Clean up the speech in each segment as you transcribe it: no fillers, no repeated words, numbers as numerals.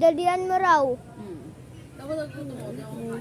Dalian mo raw. Tapos nagluto mo.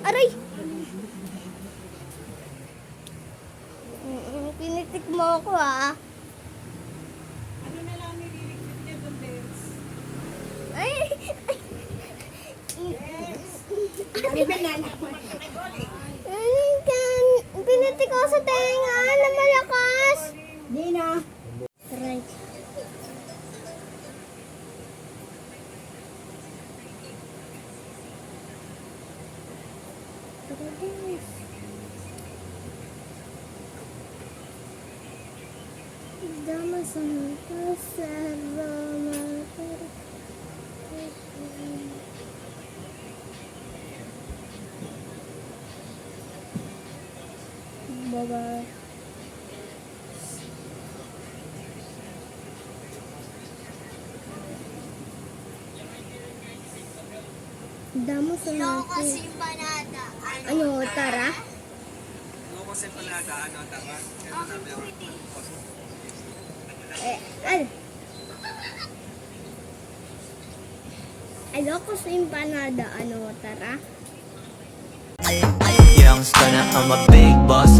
Aray! Pinitik mo ako ah. Ano na lang nililigpit niya doon, Bens? Ay! Ano ba nalaman? Pinitik ako sa tenga na malakas. Di na. Right. Dama sa kasarama. Bye-bye. Damo sa natin. Ano, tara? Loco sa palaga, ano, tama? Ay. Ayoko sa empanada, ano, tara? Youngster na I'm a big boss,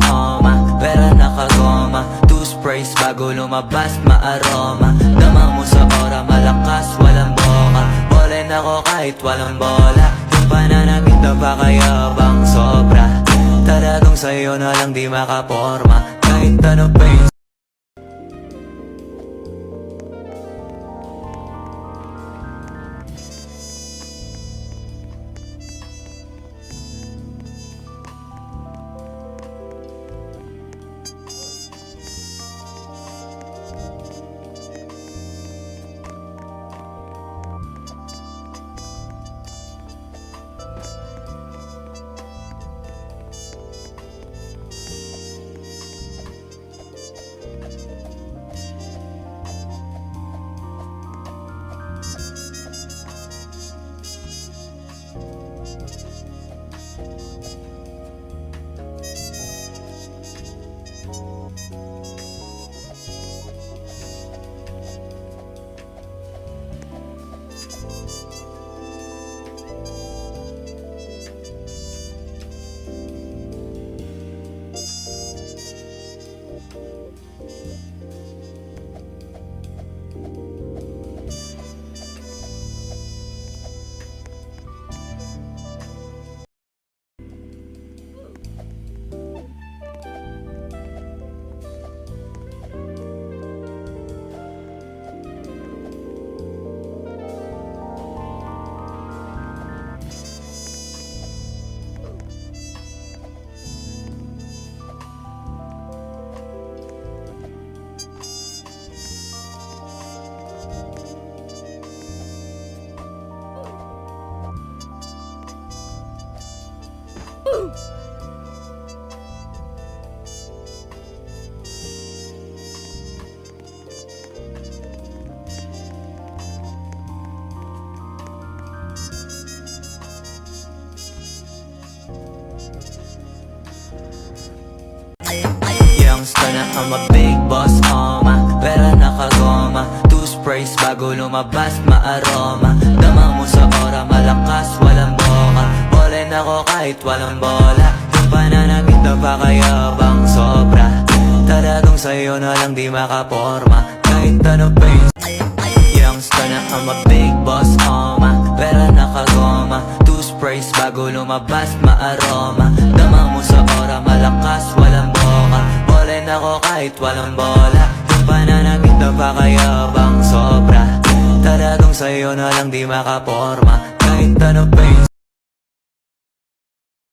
pera nakagoma, two sprays bago lumabas, maaroma. Dama mo sa ora, malakas, walang boka. Ballin ako kahit walang bola. Yung pananamit na pakayabang sobra. Talagang sa'yo na lang di makaporma. Kahit ano pa yung Youngster na I'm a big boss, pera nakagoma, two sprays bago lumabas, maaroma. Dama mo sa ora, malakas, walang boka. Ballin ako kahit walang bola. Yung pananamit na pakayabang sobra. Talagang sa'yo na lang di makaporma. Kahit ano pa yung youngster na I'm a big boss, pera nakagoma, two sprays bago lumabas, maaroma. Dama mo sa ora, malakas, walang boka. Ballin ako kahit walang bola. Yung pananamit na pakayabang sobra. Talagang sa'yo na lang di makaporma. Kahit ano pa yung